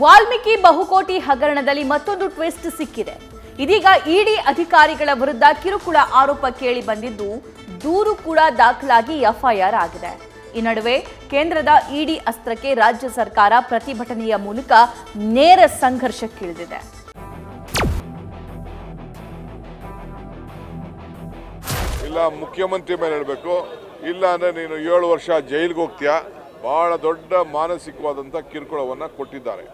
ವಾಲ್ಮೀಕಿ ಬಹುಕೋಟಿ ಹಗರಣದಲ್ಲಿ ಮತ್ತೊಂದು ಟ್ವಿಸ್ಟ್ ಸಿಕ್ಕಿದೆ. ಇದೀಗ ಇಡಿ ಅಧಿಕಾರಿಗಳ ವಿರುದ್ಧ ಕಿರುಕುಳ ಆರೋಪ ಕೇಳಿ ಬಂದಿದ್ದು, ದೂರು ಕೂಡ ದಾಖಲಾಗಿ ಎಫ್ಐಆರ್ ಆಗಿದೆ. ಈ ನಡುವೆ ಕೇಂದ್ರದ ಇಡಿ ಅಸ್ತ್ರಕ್ಕೆ ರಾಜ್ಯ ಸರ್ಕಾರ ಪ್ರತಿಭಟನೆಯ ಮೂಲಕ ನೇರ ಸಂಘರ್ಷಕ್ಕಿಳಿದಿದೆ. ಇಲ್ಲ ಮುಖ್ಯಮಂತ್ರಿ ಮೇಲೆ ಹೇಳಬೇಕು, ಇಲ್ಲ ಅಂದ್ರೆ ನೀನು 7 ವರ್ಷ ಜೈಲಿಗೆ ಹೋಗ್ತೀಯಾ. ಬಹಳ ದೊಡ್ಡ ಮಾನಸಿಕವಾದಂತ ಕಿರುಕುಳವನ್ನ ಕೊಟ್ಟಿದ್ದಾರೆ.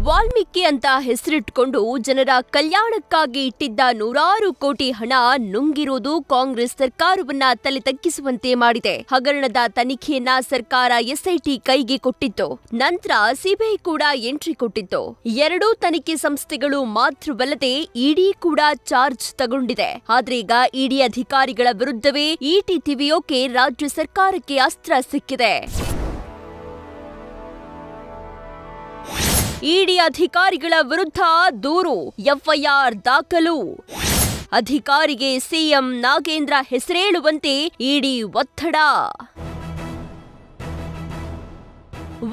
ವಾಲ್ಮೀಕಿ ಅಂತ ಹೆಸರಿಟ್ಕೊಂಡು ಜನರ ಕಲ್ಯಾಣಕ್ಕಾಗಿ ಇಟ್ಟಿದ್ದ ನೂರಾರು ಕೋಟಿ ಹಣ ನುಂಗಿರುವುದು ಕಾಂಗ್ರೆಸ್ ಸರ್ಕಾರವನ್ನ ತಲೆ ತಗ್ಗಿಸುವಂತೆ ಮಾಡಿದೆ. ಹಗರಣದ ತನಿಖೆಯನ್ನ ಸರ್ಕಾರ ಎಸ್ಐಟಿ ಕೈಗೆ ಕೊಟ್ಟಿತ್ತು. ನಂತರ ಸಿಬಿಐ ಕೂಡ ಎಂಟ್ರಿ ಕೊಟ್ಟಿತ್ತು. ಎರಡೂ ತನಿಖೆ ಸಂಸ್ಥೆಗಳು ಮಾತ್ರವಲ್ಲದೆ ಇಡಿ ಕೂಡ ಚಾರ್ಜ್ ತಗೊಂಡಿದೆ. ಆದ್ರೆ ಈಗ ಇಡಿ ಅಧಿಕಾರಿಗಳ ವಿರುದ್ಧವೇ ಈಟಿ ತಿವಿಯೋಕೆ ರಾಜ್ಯ ಸರ್ಕಾರಕ್ಕೆ ಅಸ್ತ್ರ ಸಿಕ್ಕಿದೆ. ಇಡಿ ಅಧಿಕಾರಿಗಳ ವಿರುದ್ಧ ದೂರು, ಎಫ್ಐಆರ್ ದಾಖಲು. ಅಧಿಕಾರಿಗೆ ಸಿಎಂ ನಾಗೇಂದ್ರ ಹೆಸರೇಳುವಂತೆ ಇಡಿ ಒತ್ತಡ.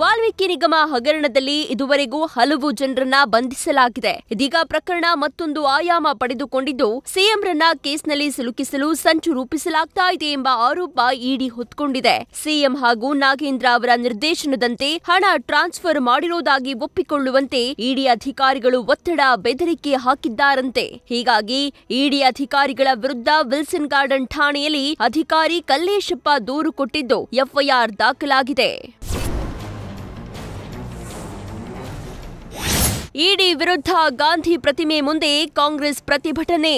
ವಾಲ್ಮೀಕಿ ನಿಗಮ ಹಗರಣದಲ್ಲಿ ಇದುವರೆಗೂ ಹಲವು ಜನರನ್ನ ಬಂಧಿಸಲಾಗಿದೆ. ಇದೀಗ ಪ್ರಕರಣ ಮತ್ತೊಂದು ಆಯಾಮ ಪಡೆದುಕೊಂಡಿದ್ದು, ಸಿಎಂರನ್ನ ಕೇಸ್ನಲ್ಲಿ ಸಿಲುಕಿಸಲು ಸಂಚು ರೂಪಿಸಲಾಗ್ತಾ ಇದೆ ಎಂಬ ಆರೋಪ ಇಡಿ ಹೊತ್ತುಕೊಂಡಿದೆ. ಸಿಎಂ ಹಾಗೂ ನಾಗೇಂದ್ರ ಅವರ ನಿರ್ದೇಶನದಂತೆ ಹಣ ಟ್ರಾನ್ಸ್ಫರ್ ಮಾಡಿರುವುದಾಗಿ ಒಪ್ಪಿಕೊಳ್ಳುವಂತೆ ಇಡಿ ಅಧಿಕಾರಿಗಳು ಒತ್ತಡ, ಬೆದರಿಕೆ ಹಾಕಿದ್ದಾರಂತೆ. ಹೀಗಾಗಿ ಇಡಿ ಅಧಿಕಾರಿಗಳ ವಿರುದ್ಧ ವಿಲ್ಸನ್ ಗಾರ್ಡನ್ ಠಾಣೆಯಲ್ಲಿ ಅಧಿಕಾರಿ ಕಲ್ಲೇಶಪ್ಪ ದೂರು ಕೊಟ್ಟಿದ್ದು, ಎಫ್ಐಆರ್ ದಾಖಲಾಗಿದೆ. ಇಡಿ ವಿರುದ್ಧ ಗಾಂಧಿ ಪ್ರತಿಮೆ ಮುಂದೆ ಕಾಂಗ್ರೆಸ್ ಪ್ರತಿಭಟನೆ.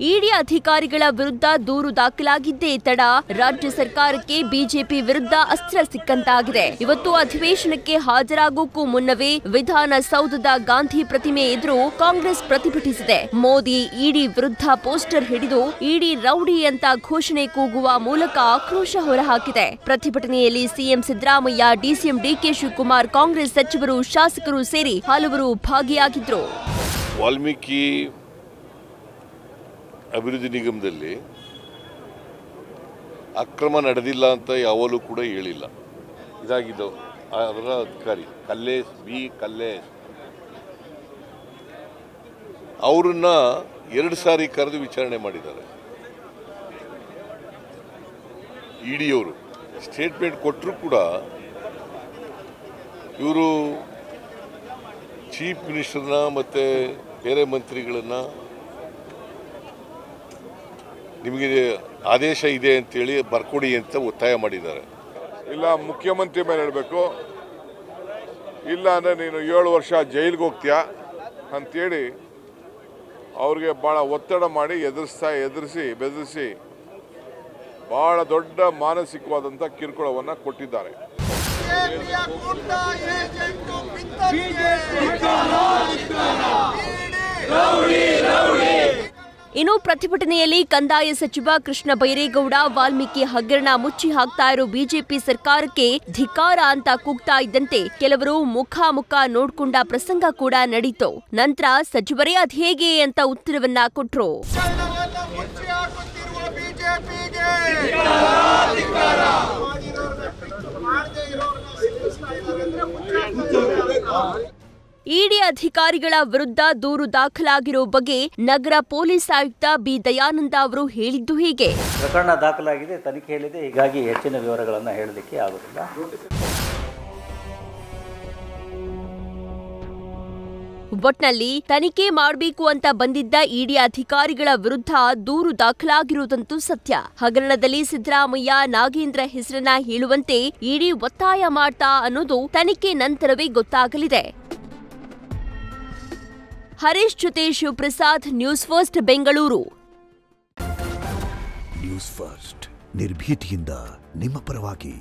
ಇಡಿ ಅಧಿಕಾರಿಗಳ ವಿರುದ್ಧ ದೂರು ದಾಖಲಾಗಿದ್ದೇ ತಡ ರಾಜ್ಯ ಸರ್ಕಾರಕ್ಕೆ ಬಿಜೆಪಿ ವಿರುದ್ಧ ಅಸ್ತ್ರ ಸಿಕ್ಕಂತಾಗಿದೆ. ಇವತ್ತು ಅಧಿವೇಶನಕ್ಕೆ ಹಾಜರಾಗೋಕ್ಕೂ ಮುನ್ನವೇ ವಿಧಾನಸೌಧದ ಗಾಂಧಿ ಪ್ರತಿಮೆ ಎದುರು ಕಾಂಗ್ರೆಸ್ ಪ್ರತಿಭಟಿಸಿದೆ. ಮೋದಿ ಇಡಿ ವಿರುದ್ಧ ಪೋಸ್ಟರ್ ಹಿಡಿದು ಇಡಿ ರೌಡಿ ಅಂತ ಘೋಷಣೆ ಕೂಗುವ ಮೂಲಕ ಆಕ್ರೋಶ ಹೊರಹಾಕಿದೆ. ಪ್ರತಿಭಟನೆಯಲ್ಲಿ ಸಿಎಂ ಸಿದ್ದರಾಮಯ್ಯ, ಡಿಸಿಎಂ ಡಿಕೆ ಶಿವಕುಮಾರ್, ಕಾಂಗ್ರೆಸ್ ಸಚಿವರು, ಶಾಸಕರು ಸೇರಿ ಹಲವರು ಭಾಗಿಯಾಗಿದ್ರು. ವಾಲ್ಮೀಕಿ ಅಭಿವೃದ್ಧಿ ನಿಗಮದಲ್ಲಿ ಅಕ್ರಮ ನಡೆದಿಲ್ಲ ಅಂತ ಯಾವಾಗಲೂ ಕೂಡ ಹೇಳಿಲ್ಲ. ಇದಾಗಿದ್ದು ಅದರ ಅಧಿಕಾರಿ ಕಲ್ಲೇಶ್ ಅವರನ್ನ 2 ಸಾರಿ ಕರೆದು ವಿಚಾರಣೆ ಮಾಡಿದ್ದಾರೆ. ಇಡಿಯವರು ಸ್ಟೇಟ್ಮೆಂಟ್ ಕೊಟ್ಟರು ಕೂಡ ಇವರು ಚೀಫ್ ಮಿನಿಸ್ಟರ್ನ ಮತ್ತು ಬೇರೆ ಮಂತ್ರಿಗಳನ್ನ ನಿಮಗೆ ಆದೇಶ ಇದೆ ಅಂತೇಳಿ ಬರ್ಕೊಡಿ ಅಂತ ಒತ್ತಾಯ ಮಾಡಿದ್ದಾರೆ. ಇಲ್ಲ ಮುಖ್ಯಮಂತ್ರಿ ಮೇಲೆ ಹೇಳಬೇಕು, ಇಲ್ಲ ಅಂದರೆ ನೀನು 7 ವರ್ಷ ಜೈಲಿಗೆ ಹೋಗ್ತೀಯಾ ಅಂಥೇಳಿ ಅವ್ರಿಗೆ ಭಾಳ ಒತ್ತಡ ಮಾಡಿ ಬೆದರಿಸಿ ಭಾಳ ದೊಡ್ಡ ಮಾನಸಿಕವಾದಂಥ ಕಿರುಕುಳವನ್ನು ಕೊಟ್ಟಿದ್ದಾರೆ. ಇನ್ನು ಪ್ರತಿಭಟನೆಯಲ್ಲಿ ಕಂದಾಯ ಸಚಿವ ಕೃಷ್ಣ ಬೈರೇಗೌಡ ವಾಲ್ಮೀಕಿ ಹಗರಣ ಮುಚ್ಚಿ ಹಾಕ್ತಾ ಇರೋ ಬಿಜೆಪಿ ಸರ್ಕಾರಕ್ಕೆ ಧಿಕ್ಕಾರ ಅಂತ ಕೂಗ್ತಾ ಇದ್ದಂತೆ ಕೆಲವರು ಮುಖಾಮುಖ ನೋಡ್ಕೊಂಡ ಪ್ರಸಂಗ ಕೂಡ ನಡೀತು. ನಂತರ ಸಚಿವರೇ ಅದ್ಹೇಗೆ ಅಂತ ಉತ್ತರವನ್ನ ಕೊಟ್ರು. ಇಡಿ ಅಧಿಕಾರಿಗಳ ವಿರುದ್ಧ ದೂರು ದಾಖಲಾಗಿರೋ ಬಗ್ಗೆ ನಗರ ಪೊಲೀಸ್ ಆಯುಕ್ತ ಬಿ ದಯಾನಂದ ಅವರು ಹೇಳಿದ್ದು ಹೀಗೆ. ಪ್ರಕರಣ ದಾಖಲಾಗಿದೆ, ತನಿಖೆಯಲ್ಲಿದೆ, ಹೀಗಾಗಿ ಹೆಚ್ಚಿನ ವಿವರಗಳನ್ನು ಹೇಳಲಿಕ್ಕೆ ಆಗುತ್ತಿಲ್ಲ. ಒಟ್ನಲ್ಲಿ ತನಿಖೆ ಮಾಡಬೇಕು ಅಂತ ಬಂದಿದ್ದ ಇಡಿ ಅಧಿಕಾರಿಗಳ ವಿರುದ್ಧ ದೂರು ದಾಖಲಾಗಿರುವುದಂತೂ ಸತ್ಯ. ಹಗರಣದಲ್ಲಿ ಸಿದ್ದರಾಮಯ್ಯ, ನಾಗೇಂದ್ರ ಹೆಸರನ್ನ ಹೇಳುವಂತೆ ಇಡಿ ಒತ್ತಾಯ ಮಾಡ್ತಾ ಅನ್ನೋದು ತನಿಖೆ ನಂತರವೇ ಗೊತ್ತಾಗಲಿದೆ. ಹರೀಶ್ ಜೊತೆ Shivaprasad, news first Bengaluru. News first ನಿರ್ಭೀತಿಯಿಂದ ನಿಮ್ಮ ಪರವಾಗಿ.